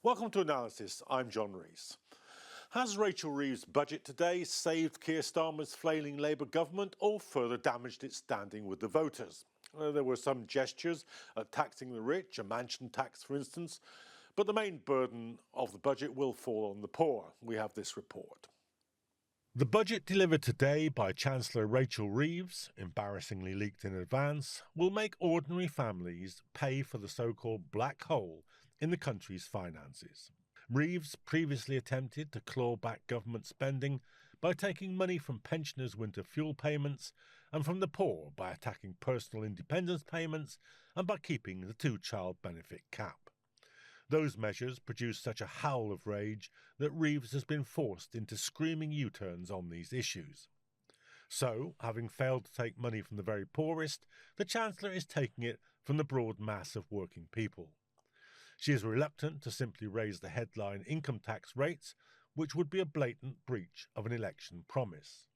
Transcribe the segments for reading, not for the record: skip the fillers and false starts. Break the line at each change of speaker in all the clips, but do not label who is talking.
Welcome to Analysis. I'm John Rees. Has Rachel Reeves' budget today saved Keir Starmer's flailing Labour government or further damaged its standing with the voters? There were some gestures at taxing the rich, a mansion tax for instance, but the main burden of the budget will fall on the poor. We have this report. The budget delivered today by Chancellor Rachel Reeves, embarrassingly leaked in advance, will make ordinary families pay for the so-called black hole in the country's finances. Reeves previously attempted to claw back government spending by taking money from pensioners' winter fuel payments and from the poor by attacking personal independence payments and by keeping the two-child benefit cap. Those measures produced such a howl of rage that Reeves has been forced into screaming U-turns on these issues. So, having failed to take money from the very poorest, the Chancellor is taking it from the broad mass of working people. She is reluctant to simply raise the headline income tax rates, which would be a blatant breach of an election promise.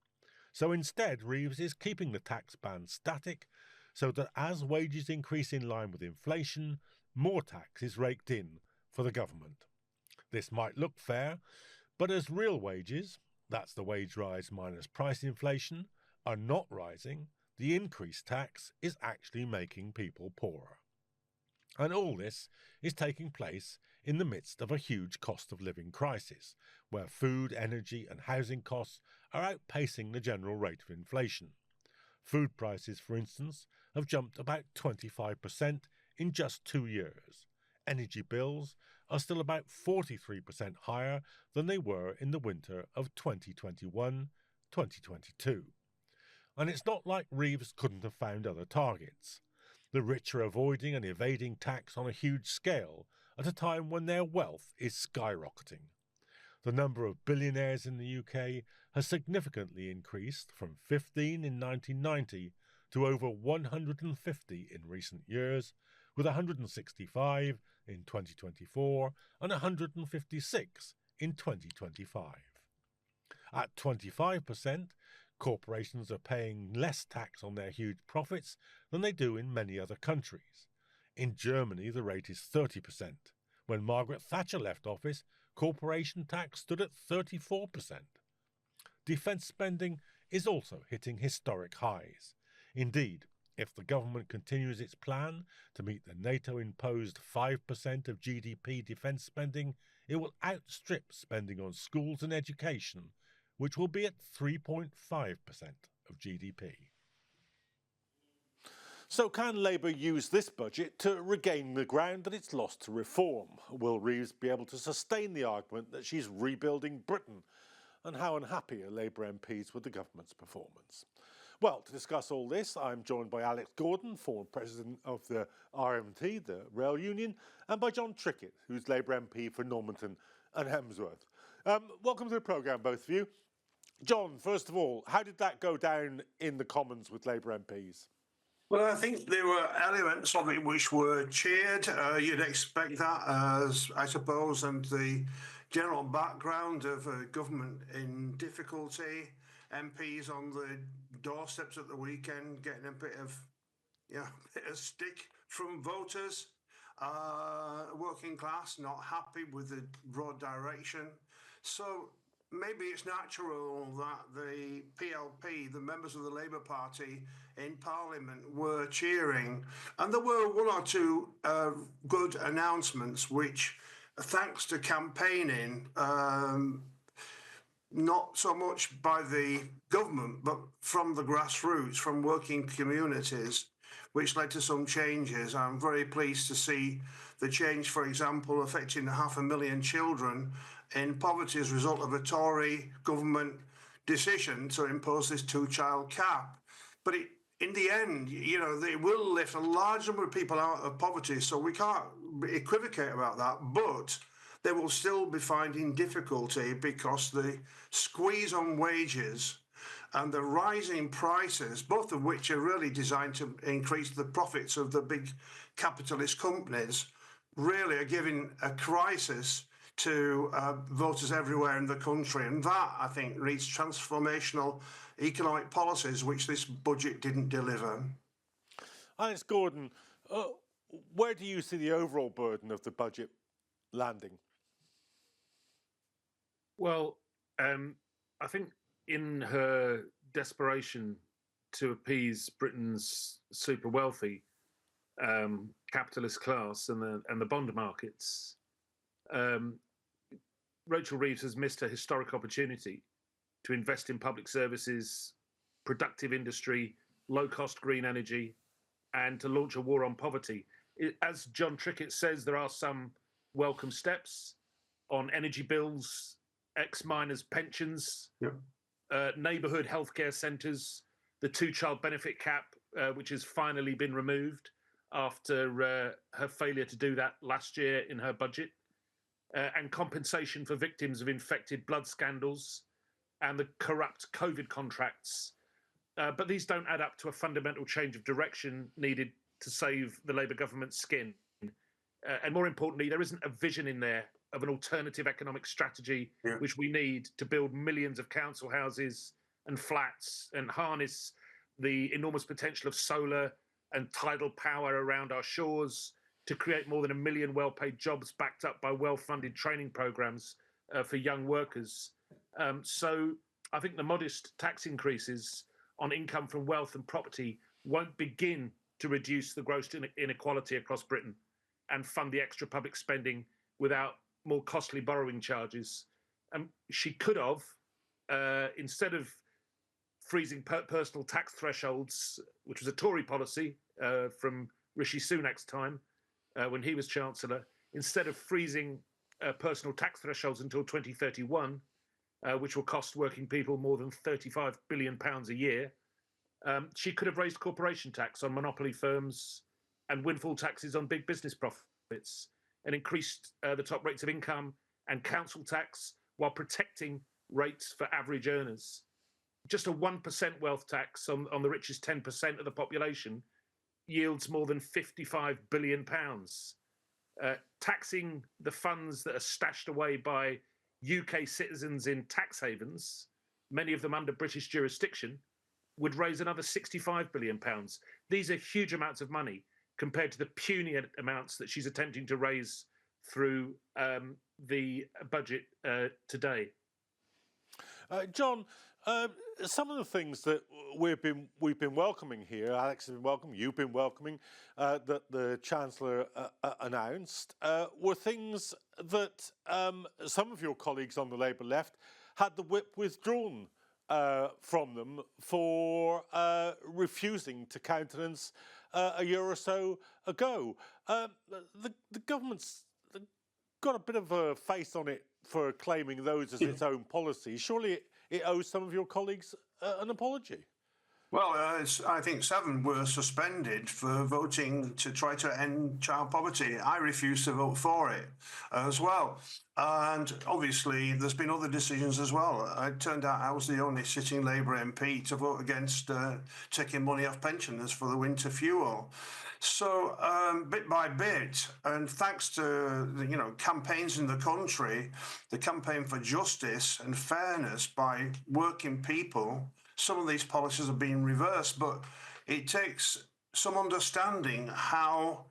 So instead, Reeves is keeping the tax band static so that as wages increase in line with inflation, more tax is raked in for the government. This might look fair, but as real wages, that's the wage rise minus price inflation, are not rising, the increased tax is actually making people poorer. And all this is taking place in the midst of a huge cost of living crisis, where food, energy and housing costs are outpacing the general rate of inflation. Food prices, for instance, have jumped about 25% in just 2 years. Energy bills are still about 43% higher than they were in the winter of 2021-2022. And it's not like Reeves couldn't have found other targets. The rich are avoiding and evading tax on a huge scale at a time when their wealth is skyrocketing. The number of billionaires in the UK has significantly increased from 15 in 1990 to over 150 in recent years, with 165 in 2024 and 156 in 2025. At 25%, corporations are paying less tax on their huge profits than they do in many other countries. In Germany, the rate is 30%. When Margaret Thatcher left office, corporation tax stood at 34%. Defence spending is also hitting historic highs. Indeed, if the government continues its plan to meet the NATO-imposed 5% of GDP defence spending, it will outstrip spending on schools and education, which will be at 3.5% of GDP. So can Labour use this budget to regain the ground that it's lost to reform? Will Reeves be able to sustain the argument that she's rebuilding Britain? And how unhappy are Labour MPs with the government's performance? Well, to discuss all this, I'm joined by Alex Gordon, former president of the RMT, the rail union, and by John Trickett, who's Labour MP for Normanton and Hemsworth. Welcome to the programme, both of you. John, first of all, how did that go down in the Commons with Labour MPs?
Well, I think there were elements of it which were cheered. You'd expect that, as I suppose, and the general background of a government in difficulty, MPs on the doorsteps at the weekend getting a bit of stick from voters, working class not happy with the broad direction. So maybe it's natural that the PLP, the members of the Labour Party in Parliament, were cheering. And there were one or two good announcements which, thanks to campaigning, not so much by the government, but from the grassroots, from working communities, which led to some changes. I'm very pleased to see the change, for example, affecting 500,000 children in poverty as a result of a Tory government decision to impose this two-child cap. But in the end, they will lift a large number of people out of poverty, so we can't equivocate about that. But they will still be finding difficulty because the squeeze on wages and the rising prices, both of which are really designed to increase the profits of the big capitalist companies, really are giving a crisis to voters everywhere in the country. And that, I think, needs transformational economic policies, which this budget didn't deliver.
Alex Gordon, where do you see the overall burden of the budget landing?
Well, I think in her desperation to appease Britain's super wealthy capitalist class and the bond markets, um, Rachel Reeves has missed a historic opportunity to invest in public services, productive industry, low cost green energy, and to launch a war on poverty. As John Trickett says, there are some welcome steps on energy bills, ex miners' pensions, neighbourhood healthcare centres, the two-child benefit cap, which has finally been removed after her failure to do that last year in her budget, and compensation for victims of infected blood scandals and the corrupt COVID contracts. But these don't add up to a fundamental change of direction needed to save the Labour government's skin. And more importantly, there isn't a vision in there of an alternative economic strategy, which we need to build millions of council houses and flats and harness the enormous potential of solar and tidal power around our shores to create more than 1 million well-paid jobs backed up by well-funded training programs for young workers. So I think the modest tax increases on income from wealth and property won't begin to reduce the gross inequality across Britain and fund the extra public spending without more costly borrowing charges. She could have, instead of freezing personal tax thresholds, which was a Tory policy from Rishi Sunak's time when he was Chancellor, instead of freezing personal tax thresholds until 2031, which will cost working people more than £35 billion a year, she could have raised corporation tax on monopoly firms and windfall taxes on big business profits and increased the top rates of income and council tax while protecting rates for average earners. Just a 1% wealth tax on the richest 10% of the population yields more than £55 billion. Taxing the funds that are stashed away by UK citizens in tax havens, many of them under British jurisdiction, would raise another £65 billion. These are huge amounts of money compared to the puny amounts that she's attempting to raise through the budget today.
John, some of the things that we've been welcoming here, Alex has been welcoming, you've been welcoming, that the Chancellor announced, were things that some of your colleagues on the Labour left had the whip withdrawn from them for refusing to countenance a year or so ago. The government's got a bit of a face on it for claiming those as its own policy. Surely it owes some of your colleagues an apology.
Well, I think 7 were suspended for voting to try to end child poverty. I refused to vote for it as well. And obviously, there's been other decisions as well. It turned out I was the only sitting Labour MP to vote against taking money off pensioners for the winter fuel. So bit by bit, and thanks to the campaigns in the country, the campaign for justice and fairness by working people, some of these policies are being reversed, but it takes some understanding how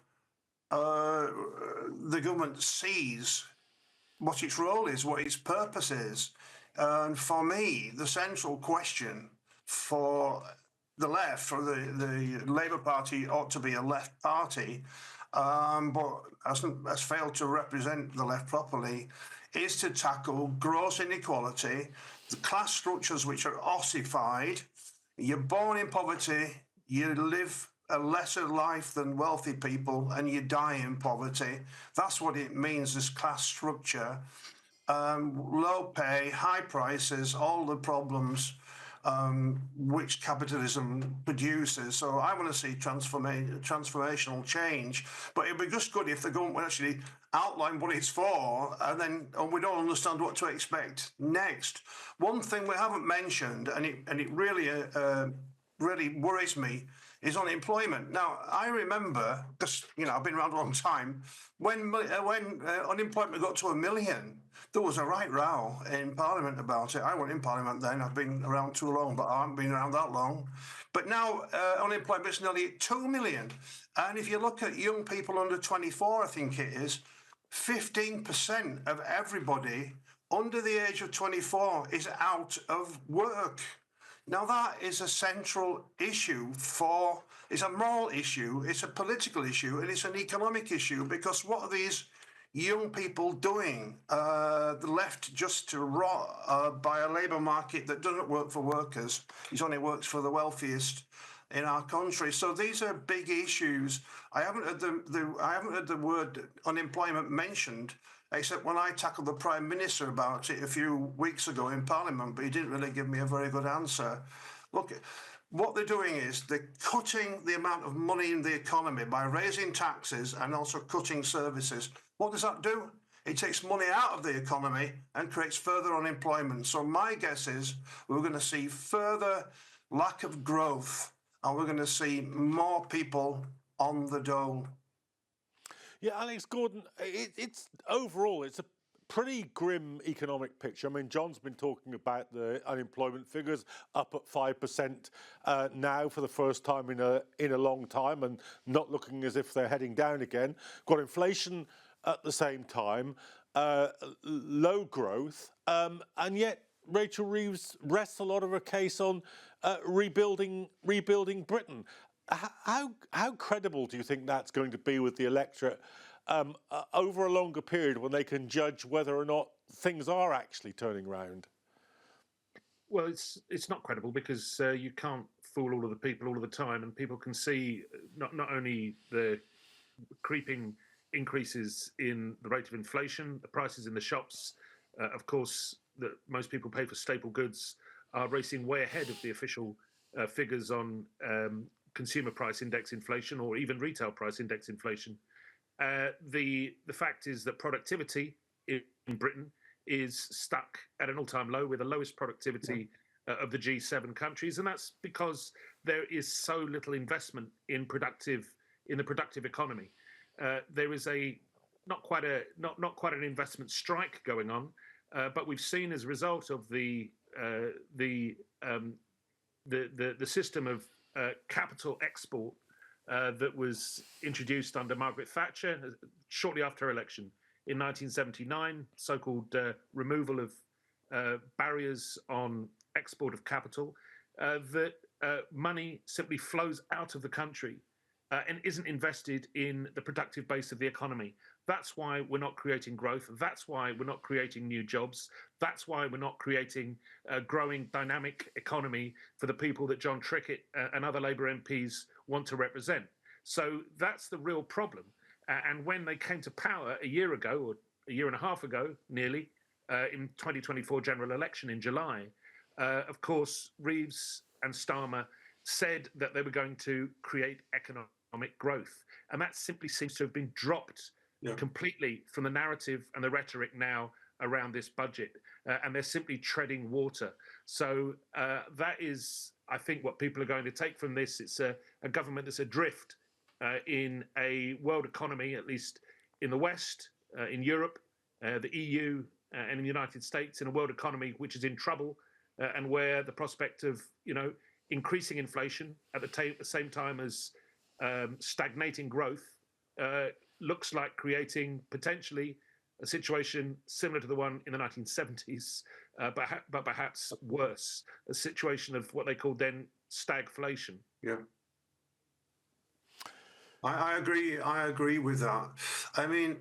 the government sees what its role is, what its purpose is. And for me, the central question for the left, or the Labour Party ought to be a left party, but has failed to represent the left properly, is to tackle gross inequality, the class structures which are ossified. You're born in poverty, you live a lesser life than wealthy people, and you die in poverty. That's what it means, this class structure. Low pay, high prices, all the problems which capitalism produces. So I want to see transformational change, but it'd be just good if the government would actually outline what it's for, and we don't understand what to expect next. One thing we haven't mentioned, and it really worries me, is unemployment. Now, I remember, because I've been around a long time, when unemployment got to 1 million, there was a right row in Parliament about it. I wasn't in Parliament then, I've been around too long, but I haven't been around that long. But now unemployment is nearly 2 million. And if you look at young people under 24, I think it is, 15% of everybody under the age of 24 is out of work. Now, that is a central issue it's a moral issue, it's a political issue, and it's an economic issue, because what are these young people doing? They're left just to rot by a labour market that doesn't work for workers. It only works for the wealthiest in our country. So these are big issues. I haven't heard the word unemployment mentioned, except when I tackled the Prime Minister about it a few weeks ago in Parliament, but he didn't really give me a very good answer. Look, what they're doing is they're cutting the amount of money in the economy by raising taxes and also cutting services. What does that do? It takes money out of the economy and creates further unemployment. So my guess is we're going to see further lack of growth, and we're going to see more people on the dole.
Yeah, Alex Gordon, it's overall, it's a pretty grim economic picture. I mean, John's been talking about the unemployment figures up at 5% now for the first time in a long time, and not looking as if they're heading down again. Got inflation at the same time, low growth, and yet Rachel Reeves rests a lot of her case on rebuilding Britain. How credible do you think that's going to be with the electorate over a longer period, when they can judge whether or not things are actually turning round?
Well, it's not credible, because you can't fool all of the people all of the time, and people can see not only the creeping increases in the rate of inflation, the prices in the shops, of course, that most people pay for staple goods are racing way ahead of the official figures on consumer price index inflation, or even retail price index inflation. The fact is that productivity in Britain is stuck at an all-time low. We're the lowest productivity of the G7 countries, and that's because there is so little investment in the productive economy. There is not quite an investment strike going on, but we've seen, as a result of the system of capital export that was introduced under Margaret Thatcher shortly after her election in 1979, so-called removal of barriers on export of capital, that money simply flows out of the country and isn't invested in the productive base of the economy. That's why we're not creating growth. That's why we're not creating new jobs. That's why we're not creating a growing, dynamic economy for the people that John Trickett and other Labour MPs want to represent. So that's the real problem. And when they came to power a year ago, or a year and a half ago, nearly, in 2024 general election in July, of course, Reeves and Starmer said that they were going to create economic growth. And that simply seems to have been dropped completely from the narrative and the rhetoric now around this budget. And they're simply treading water. So that is, I think, what people are going to take from this. It's a government that's adrift in a world economy, at least in the West, in Europe, the EU, and in the United States, in a world economy which is in trouble, and where the prospect of, increasing inflation at the same time as stagnating growth looks like creating potentially a situation similar to the one in the 1970s, but perhaps worse, a situation of what they called then stagflation.
Yeah. I agree with that. I mean,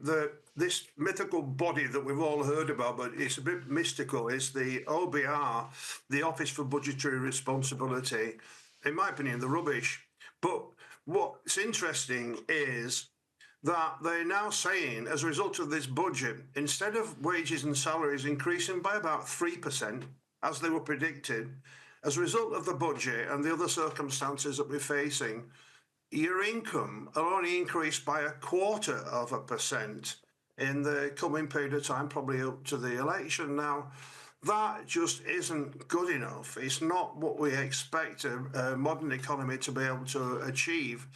this mythical body that we've all heard about, but it's a bit mystical, is the OBR, the Office for Budgetary Responsibility. In my opinion, the rubbish. But what's interesting is that they're now saying, as a result of this budget, instead of wages and salaries increasing by about 3%, as they were predicted, as a result of the budget and the other circumstances that we're facing, your income will only increase by 0.25% in the coming period of time, probably up to the election. Now, that just isn't good enough. It's not what we expect a modern economy to be able to achieve.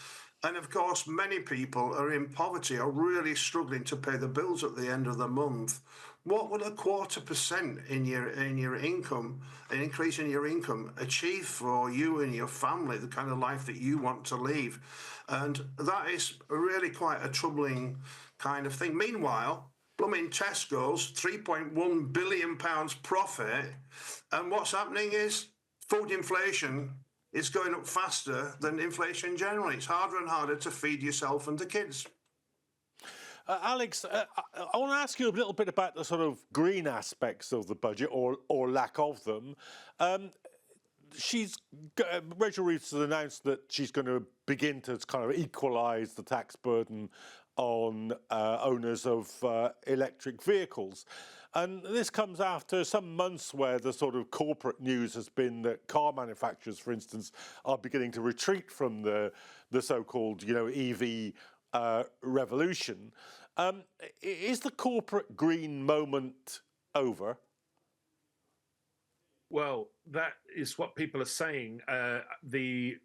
And of course, many people are in poverty, are really struggling to pay the bills at the end of the month. What would 0.25% in your income, an increase in your income, achieve for you and your family, the kind of life that you want to lead? And that is really quite a troubling kind of thing. Meanwhile, blooming Tesco's, £3.1 billion profit. And what's happening is food inflation is going up faster than inflation generally. It's harder and harder to feed yourself and the kids.
Alex, I want to ask you a little bit about the sort of green aspects of the budget, or lack of them. Rachel Reeves has announced that she's going to begin to kind of equalise the tax burden on owners of electric vehicles. And this comes after some months where the sort of corporate news has been that car manufacturers, for instance, are beginning to retreat from the so-called, EV revolution. Is the corporate green moment over?
Well, that is what people are saying. The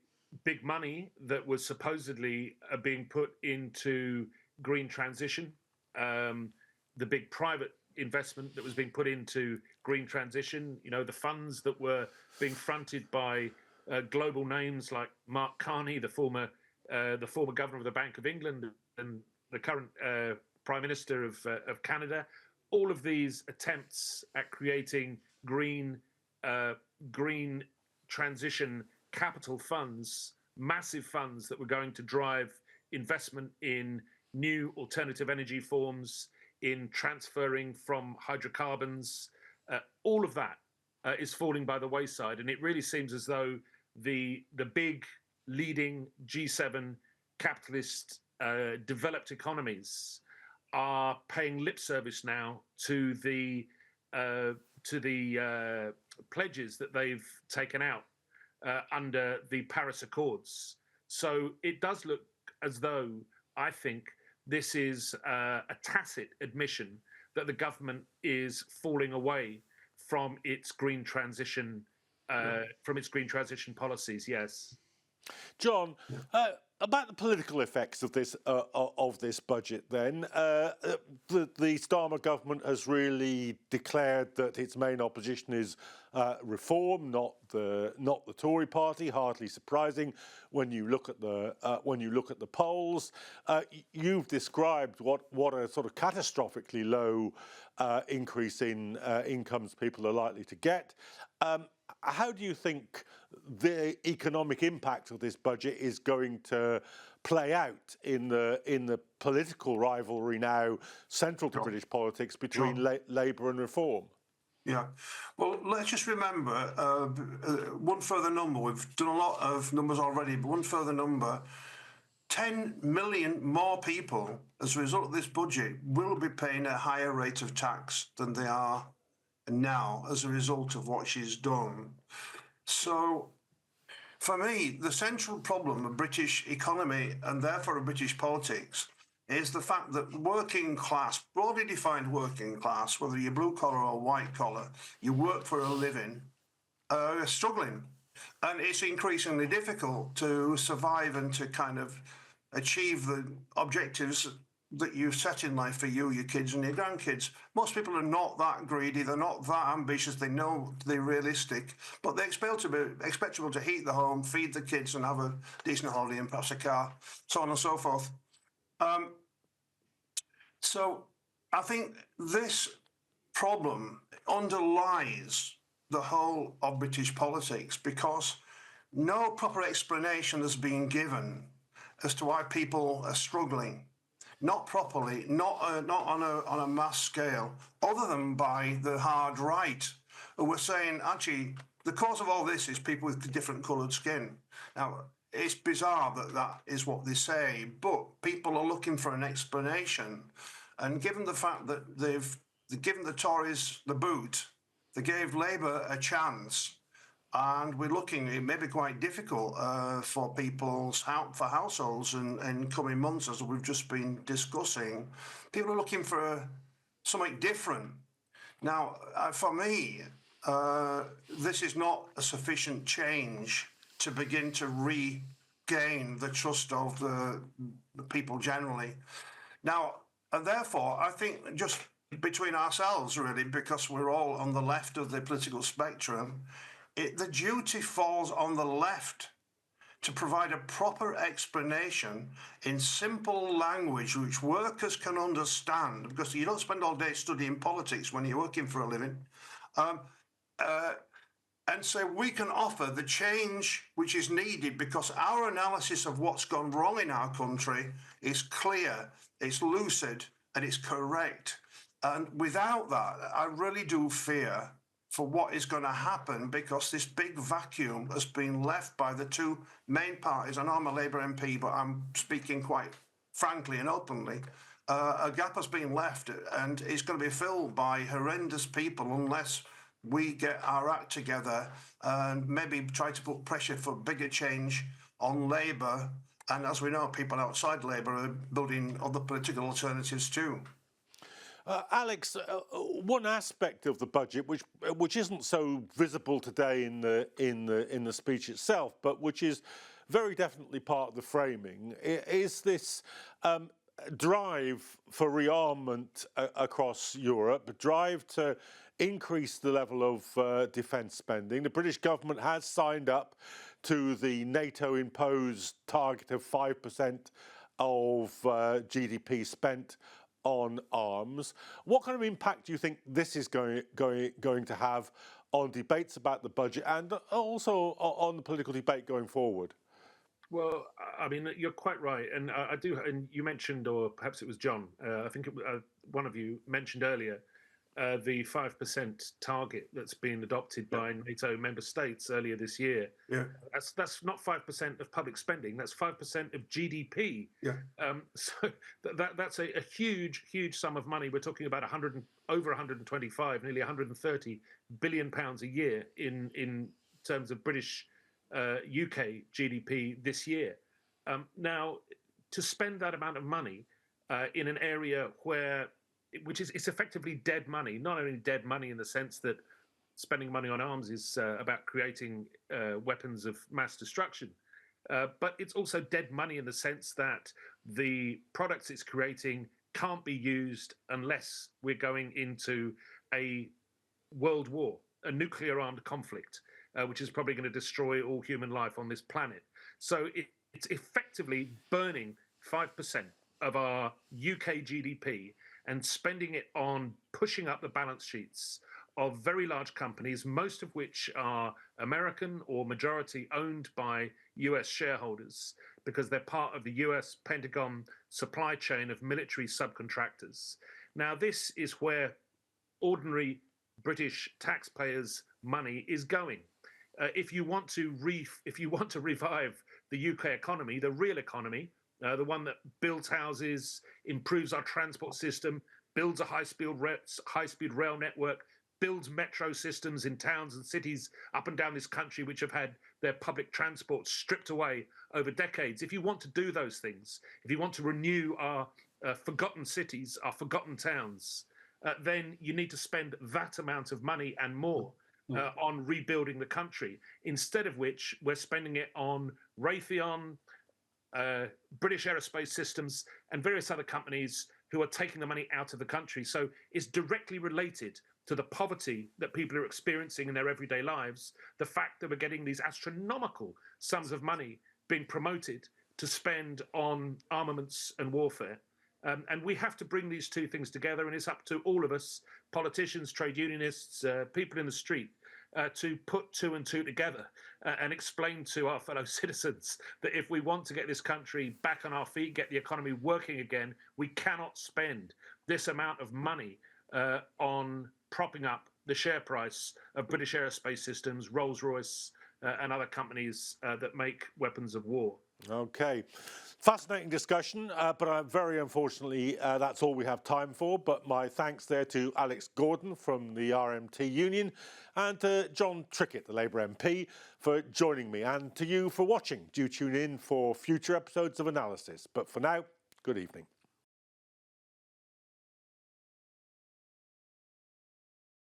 big money that was supposedly being put into green transition, the big private investment that was being put into green transition, the funds that were being fronted by global names like Mark Carney, the former governor of the Bank of England, and the current Prime Minister of Canada. All of these attempts at creating green transition capital funds, massive funds that were going to drive investment in new alternative energy forms, in transferring from hydrocarbons, all of that is falling by the wayside. And it really seems as though the big leading G7 capitalist developed economies are paying lip service now to the pledges that they've taken out under the Paris Accords. So it does look as though, I think, this is a tacit admission that the government is falling away from its green transition policies. Yes,
John. About the political effects of this budget, then, the Starmer government has really declared that its main opposition is reform, not the Tory party. Hardly surprising when you look at the polls. You've described what a sort of catastrophically low increase in incomes people are likely to get. How do you think the economic impact of this budget is going to play out in the political rivalry now central to British politics between Labour and Reform?
Yeah, well, let's just remember one further number. We've done a lot of numbers already, but one further number. 10 million more people, as a result of this budget, will be paying a higher rate of tax than they are now as a result of what she's done. So, for me, the central problem of British economy and therefore of British politics is the fact that working class, broadly defined working class, whether you're blue collar or white collar, you work for a living, are struggling. And it's increasingly difficult to survive and to kind of achieve the objectives that you've set in life for you, your kids and your grandkids. Most people are not that greedy, they're not that ambitious, they know they're realistic, but they expect to be able to heat the home, feed the kids and have a decent holiday and perhaps a car, so on and so forth. So I think this problem underlies the whole of British politics because no proper explanation has been given as to why people are struggling. Not properly, not on a mass scale, other than by the hard right, who were saying, actually, the cause of all this is people with different coloured skin. Now, it's bizarre that that is what they say, but people are looking for an explanation. And given the fact that they've given the Tories the boot, they gave Labour a chance, and we're looking, it may be quite difficult for households in coming months, as we've just been discussing. People are looking for something different. Now, for me, this is not a sufficient change to begin to regain the trust of the people generally. Now, and therefore, I think just between ourselves, really, because we're all on the left of the political spectrum, the duty falls on the left to provide a proper explanation in simple language which workers can understand, because you don't spend all day studying politics when you're working for a living. And so we can offer the change which is needed, because our analysis of what's gone wrong in our country is clear, it's lucid, and it's correct. And without that, I really do fear for what is going to happen, because this big vacuum has been left by the two main parties. I know I'm a Labour MP, but I'm speaking quite frankly and openly. A gap has been left, and it's going to be filled by horrendous people unless we get our act together and maybe try to put pressure for bigger change on Labour. And as we know, people outside Labour are building other political alternatives too.
Alex, one aspect of the budget which isn't so visible today in the speech itself, but which is very definitely part of the framing, is this drive for rearmament across Europe, a drive to increase the level of defence spending. The British government has signed up to the NATO-imposed target of 5% of GDP spent on arms. What kind of impact do you think this is going to have on debates about the budget and also on the political debate going forward?
Well, I mean, you're quite right, and I do. And you mentioned, or perhaps it was John. I think one of you mentioned earlier the 5% target that's been adopted by NATO member states earlier this year.
Yeah,
that's not 5% of public spending. That's 5% of GDP.
yeah.
So that's a huge sum of money. We're talking about over 125, nearly 130 billion pounds a year in terms of British UK GDP this year. Now, to spend that amount of money in an area which is, it's effectively dead money, not only dead money in the sense that spending money on arms is about creating weapons of mass destruction, but it's also dead money in the sense that the products it's creating can't be used unless we're going into a world war, a nuclear armed conflict, which is probably going to destroy all human life on this planet. So it's effectively burning 5% of our UK GDP and spending it on pushing up the balance sheets of very large companies, most of which are American or majority owned by US shareholders, because they're part of the US Pentagon supply chain of military subcontractors. Now, this is where ordinary British taxpayers' money is going. If you want to revive the UK economy, the real economy, the one that builds houses, improves our transport system, builds a high-speed rail network, builds metro systems in towns and cities up and down this country which have had their public transport stripped away over decades. If you want to do those things, if you want to renew our forgotten cities, our forgotten towns, then you need to spend that amount of money and more on rebuilding the country, instead of which we're spending it on Raytheon, British Aerospace Systems, and various other companies who are taking the money out of the country. So it's directly related to the poverty that people are experiencing in their everyday lives, the fact that we're getting these astronomical sums of money being promoted to spend on armaments and warfare. And we have to bring these two things together, and it's up to all of us, politicians, trade unionists, people in the street, to put two and two together and explain to our fellow citizens that if we want to get this country back on our feet, get the economy working again, we cannot spend this amount of money on propping up the share price of British Aerospace Systems, Rolls-Royce, and other companies that make weapons of war.
Okay. Fascinating discussion, but very unfortunately that's all we have time for. But my thanks there to Alex Gordon from the RMT Union and to John Trickett, the Labour MP, for joining me, and to you for watching. Do tune in for future episodes of Analysis. But for now, good evening.